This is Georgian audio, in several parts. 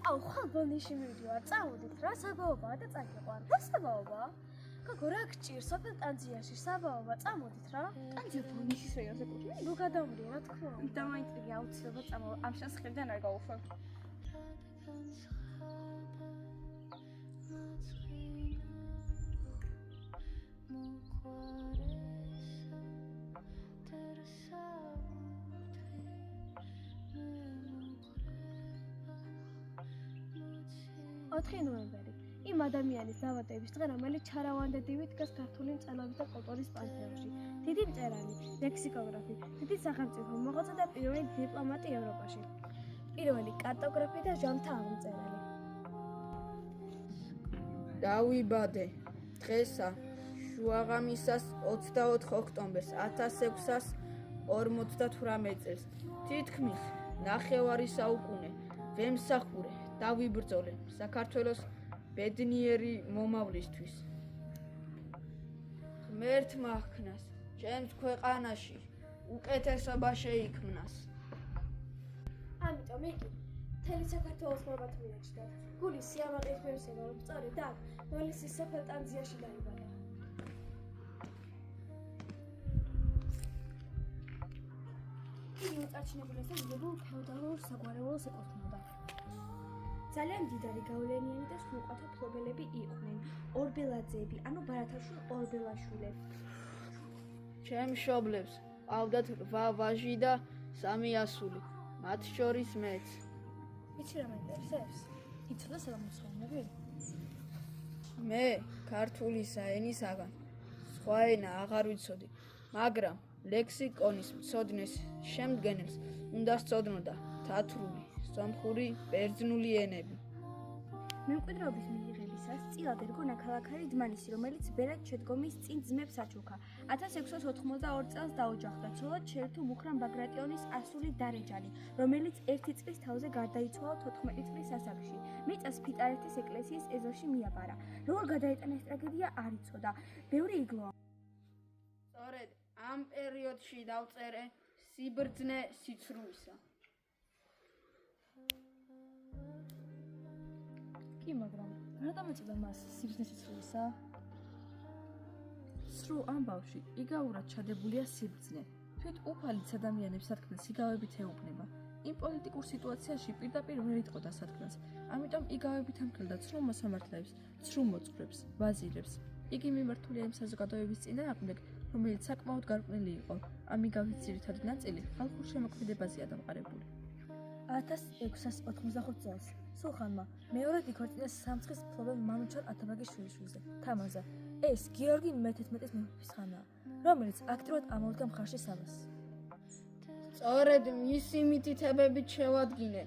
აუ, ხვალ ბონიში მივიდივარ, წავედით რა, საბაობაა და წაგიყვან. რა საბაობაა? გოგო, რა გჭირს, სოფელ ტანძიაში საბაობა, წამოდით რა. ტანძია ბონიშის რაიონზე ყოფილი? ნუ გადავმრია, რა თქმა უნდა. დამაინტრიგე, აუცილებლად წამოვა. ამ შანს ხერიდან არ გავუშვებ. ნოემბერი. იმ ადამიანის დაბადების დღე, რომელიც ჩარავანდედივით დგას ქართული მწერლობის და კულტურის პანთეონში. დიდი მწერალი, ლექსიკოგრაფი, დიდი სახელმწიფო მოღვაწე და პირველი დიპლომატი ევროპაში. პირველი კარტოგრაფი და ჟამთა აღმწერელი. დავიბადე დღესა შუაღამისას 24 ოქტომბერს 1648 წელს. თითქმის ნახევარი საუკუნე ვემსახურე დავიბრძოლე საქართველოს ბედნიერი მომავლისთვის. ღმერთმა ჰქნას ჩემს ქვეყანაში უკეთესობა შეიქმნას. ამიტომ იგი მთელი საქართველოს მობათ მიაჩნდა. გულის სიამაყის მევსება რომ სწორი და ნოლისის სოფელ ტანძიაში დაიბადა. იგი უწარჩინებულეს და ილებულ ფეოდალურ საგვარეულოს ეკუთვნოდა. ძალიან მდიდარი გავლენიანი და სრულყოფა ფლობელები იყვნენ. ორბელაძეები, ანუ ბარათაშვილ ორბელაშვილები. ჩემ მშობლებს ყავდათ 8 ვაჟი და 3 ასული, მათ შორის მეც. იცი რა მაინტერესებს? იცოდა სალამოცხოვნები? მე ქართულისა ენისაგან სხვა ენა აღარ ვიცოდი, მაგრამ ლექსიკონის მცოდნეს შემდგენელს უნდა სწოდნოდა თათრული, სომხური, ბერძნული ენები. მემკვიდრეობის მიღებისას წილად ერგო ნაქალაქარი დმანისი, რომელიც ბერად შედგომის წინ ძმებს აჩუქა. 1682 წელს დაოჯახდა ცოლად შეერთო მუხრან ბაგრატიონის ასული დარეჯანი, რომელიც 1 წლის თავზე გარდაიცვალა 14 წლის ასაკში. მიწას ფიტარეთის ეკლესიის ეზოში მიაბარა. როგორ გადაეტანა ეს ტრაგედია არ იცოდა. ბევრი იგლოა. სწორედ ამ პერიოდში დავწერე სიბრძნე სიცრუისა. კი, მაგრამ რა დამეწოდა მას სიბრძნე სიცრუისა? სრულ ამბავში იგაურად ჩადებულია სიბრძნე. თვით უფალიც ადამიანებს სათქმელს იგავებით ეუბნება. იმ პოლიტიკურ სიტუაციაში პირდაპირ ვერ იტყოდა სათქმელს, ამიტომ იგავებით ამხელდა ცრუ მოსამართლეებს, ცრუ მოძღვრებს, ვაზირებს. იგი მიმართულია იმ საზოგადოების წინააღმდეგ, რომელიც საკმაოდ გარყვნილი იყო. ამ იგავის ძირითადი ნაწილი ხალხურ შემოქმედებაზეა დამყარებული. 1685 წელს სულხანმა მეორედ იქორწინეს სამცხის მფლობელ მამუჩარ ათაბაგის შვილიშვილზე, თამაზე. ეს გიორგი მე-11-ის მეფის ხანაა, რომელიც აქტიურად ამოუდგა მხარში სამას. სწორედ მისი მითითებებით შევადგინე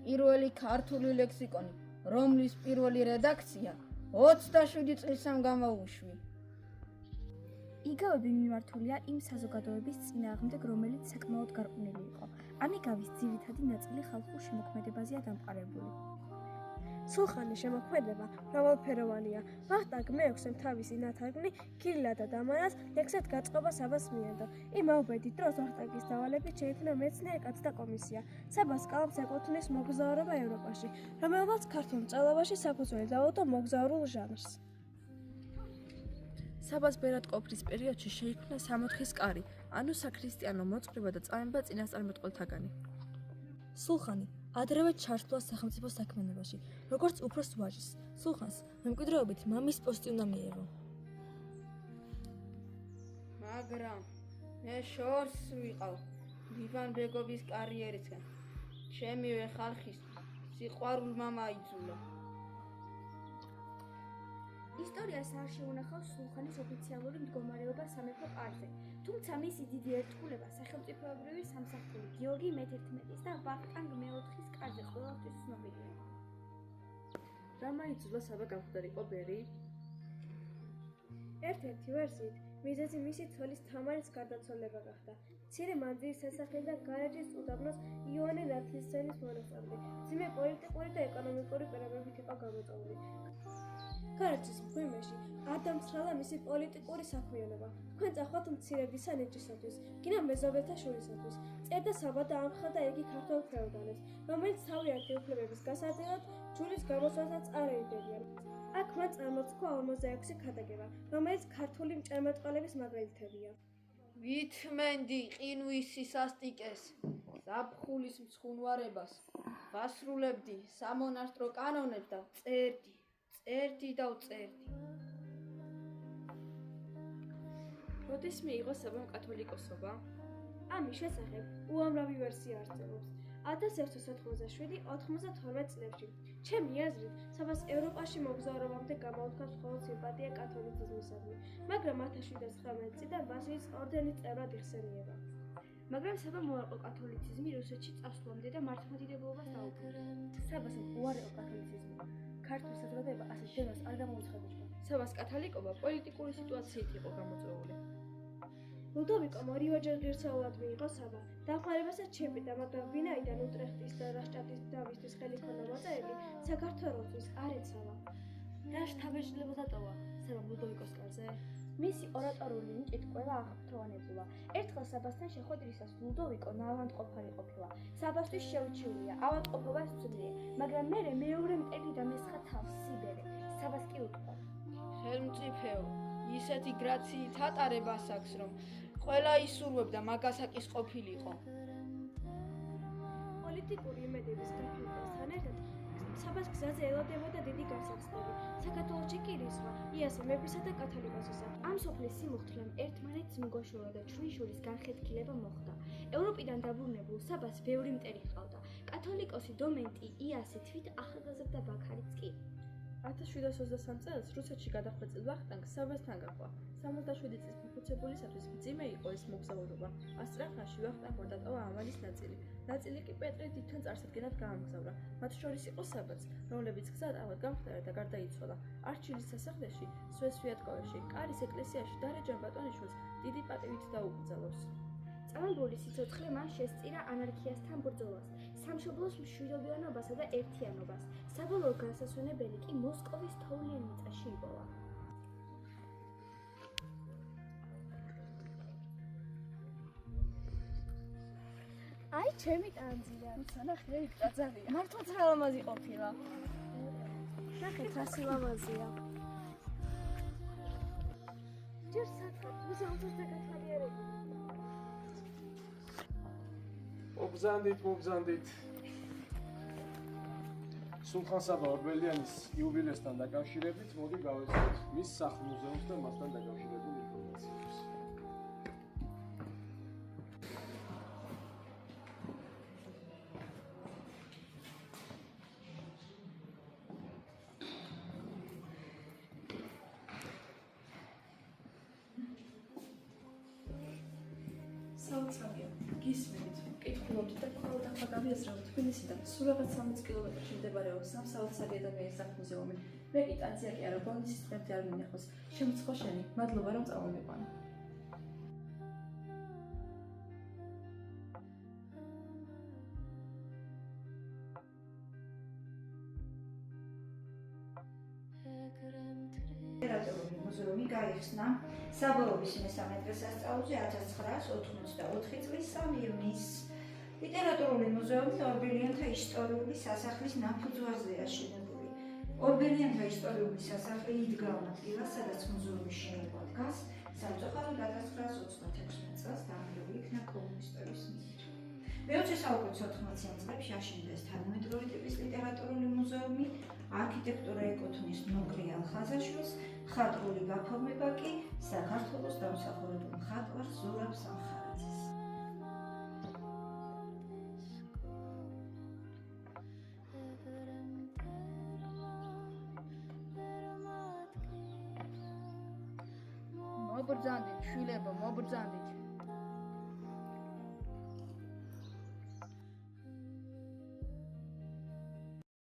პირველი ქართული ლექსიკონი, რომლის პირველი რედაქცია 27 წლისამ გამოუშვი. იგავები მიმართულია იმ საზოგადოების წინააღმდეგ, რომელიც საკმაოდ გარყვნილი იყო. ამ იგავის ძირითადი ნაწილი ხალხურ შემოქმედებაზეა დამყარებული. სულხანის შემოქმედება მრავალფეროვანია. ვახტანგ მე-6-მ თავისი ნათარგმნი ქილილა და დამანას ლექსად გაწყობა საბას მიანდო. იმავე დროს ვახტანგის დავალებით შეიქმნა მეცნიერ კაცთა კომისია. საბას კალამს ეკუთვნის მოგზაურობა ევროპაში, რომელმაც ქართულ მწერლობაში საფუძველი დაუდო მოგზაურულ ჟანრს. საბას ბერად ყოფნის პერიოდში შეიქმნა სამოთხის კარი, ანუ საქრისტიანო მოწყვრება და წამება წინასწარმეტყველთაგანი. სულხანი ადრევე ჩართულა სახელმწიფო საქმიანობაში, როგორც უფროს ვაჟის. სულხანს მემკვიდრეობით მამის პოსტი უნდა მიეღო. მაგრამ მე შორს ვიყავ დივან ბეგობის კარიერისგან. ჩემივე ხალხის სიყვარულმა მაიძულა. ისტორიას არ შეუნახავს სულხანის ოფიციალური მდგომარეობა სამეფო კარზე, თუმცა მისი დიდი ერთგულება სახელმწიფოებრივი სამსახური გიორგი მე-11-ის და ვახტანგ მე-4-ის კარზე ყველასთვის ცნობილია. რა მაიძულა საბა გამხდარიყო ბერი? ერთ-ერთი ვერსიით, მიზეზი მისი ცოლის თამარის გარდაცვალება გახდა. მცირე მანძილის სასახლიდან გარეჯის უდაბნოს იოანე ნათლისმცემლის მონასტერამდე. მძიმე პოლიტიკური და ეკონომიკური პირობებით იყო გამოწვეული. გარეთის მღვიმეში არ დამცხრალა მისი პოლიტიკური საქმიანობა. თქვენ წახვალთ მცირეგვისა ნიჭისათვის, გინა მეზობელთა შურისათვის. წერდა საბა და ამხელდა იგი ქართველ ფეოდალებს, რომელიც თავი ადგილუფლებების გასაძილად ჯულის გამოსვლასაც არ ეუბნებიან. აქ მან წარმოთქვა 46 ქადაგება, რომელიც ქართული მჭერმეტყველების მაგალითებია. ვითმენდი ყინვისი სასტიკეს, ზაფხულის მცხუნვარებას, ვასრულებდი სამონასტრო კანონებს და წერდი და ვწერდი. როდის მიიღო საბამ კათოლიკოსობა? ამის შესახებ უამრავი ვერსია არსებობს. 1197-92 წლებში. ჩემი აზრით, საბას ევროპაში მოგზაურობამდე გამოუდგა მხოლოდ სიმპათია კათოლიციზმისადმი, მაგრამ 1719 წლიდან ბაზილის ორდენის წევრად იხსენიება. მაგრამ საბა მოარყო კათოლიციზმი რუსეთში წასვლამდე და მართლმადიდებლობას დაუბრუნდა. საბას უარყო კათოლიციზმი. ქართლის საზოგადოება ასეთ თემას არ გამოუცხადებდა. საბას კათოლიკობა პოლიტიკური სიტუაციით იყო გამოწვეული. ლუდოვიკომ ორივეჯერ ღირსეულად მიიღო საბა. დამხმარებასაც შეპირდა, მაგრამ ვინაიდან უტრეხტის და რაშტატის დავის ხელი ჰქონდა მოწერილი, საქართველოსთვის არ ეცალა. რა შთაბეჭდილება დატოვა საბამ ლუდოვიკოს კარზე? მისი ორატორული ნიჭით ყველა აღფრთოვანებულა. ერთხელ საბასთან შეხვედრისას ლუდოვიკო ნავანდყოფარი ყოფილა. საბასთვის შეუჩიულია, ავადმყოფობას ცუდია, მაგრამ მერე მეორე მტერი და მესხა თავს სიბერე. საბას კი უთქვა: ხელმწიფეო, ისეთი გრაციით ატარებას აქვს, რომ ყველა ისურვებდა მაგასაკის ყოფილიყო. პოლიტიკური იმედების გაფრინდასთან ერთად საბას გზაზე ელოდებოდა დიდი განსაცდელი. საქართველოში კი რისვა, იასე მეფისა და კათოლიკოსისა. ამ სოფლის სიმუხთლემ ერთმანეთს მიგოშორა და ჩვენშორის განხეთქილება მოხდა. ევროპიდან დაბრუნებულ საბას ბევრი მტერი ჰყავდა. კათოლიკოსი დომენტი იასე თვით ახალგაზრდა ბაქარიც კი. 1723 წელს რუსეთში გადახვეწილ ვახტანგს საბასთან გაყვა. 67 წლის მოხუცებულისათვის მძიმე იყო ეს მოგზაურობა. ასტრახანში ვახტანგმა დატოვა ამალის ნაწილი. ნაწილი კი პეტრე დიდთან წარსადგენად გაამგზავრა. მათ შორის იყო საბაც, რომლებიც გზა ავად გამხდარა და გარდაიცვალა. არჩილის სასახლეში, სვესვიატკოვეში, კარის ეკლესიაში დარეჯან ბატონიშვილს დიდი პატივით დაუკრძალავს. წამებული სიცოცხლე მან შესწირა ანარქიასთან ბრძოლას, სამშობლოს მშვიდობიანობასა და ერთიანობას. საბოლოო განსასვენებელი კი მოსკოვის თოვლიან მიწაში იპოვა. აი, ჩემი ტანძია. სანახე იქ ტაძარია. მართლაც რა ლამაზი ყოფილა. ნახეთ, რა სილამაზეა. ჯერ საათად მუზეუმს დაგათვალიერებული. მოგზანდით. სულხან-საბა ორბელიანის იუბილესთან დაკავშირებით მოდი გავეცოთ მის სახლ-მუზეუმს და მასთან დაკავშირებულ ინფორმაციებს. საოცარია, გისმენთ, კითხულობთ და მხოლოდ ახლა გავიაზრებთ თბილისიდან სულ რაღაც 13 კილომეტრში მდებარეობს სამსაოცარი ადამიანის სახლ-მუზეუმი. მე კი ტანზია კი არა, ბოლნისის დღემდე არ მინახავს. შემოწყო შენი, მადლობა რომ წამომიყვანე. ლიტერატურული მუზეუმი გაიხსნა საბოლოოს მესამე დღესასწაულზე 1984 წლის 3 ივნისს. ლიტერატურული მუზეუმი ორბელიანთა ისტორიული სასახლის ნაფუძვაზეა აშენებული. ორბელიანთა ისტორიული სასახლე იდგა ამ ადგილას, სადაც მუზეუმის შენობა დგას, სამწუხაროდ 1936 წელს დამალული იქნა კომუნისტების მიერ. მე-20 საუკუნის 80-იან წლებში აშენდა ეს თანამედროვე ტიპის ლიტერატურული მუზეუმი, არქიტექტურა ეკუთვნის ნუკრიალ ხაზაშვილს, მხატვრული გაფორმება კი საქართველოს დამსახურებულ მხატვარ ზურაბ სამხარაძეს. მობრძანდით, შვილებო, მობრძანდით.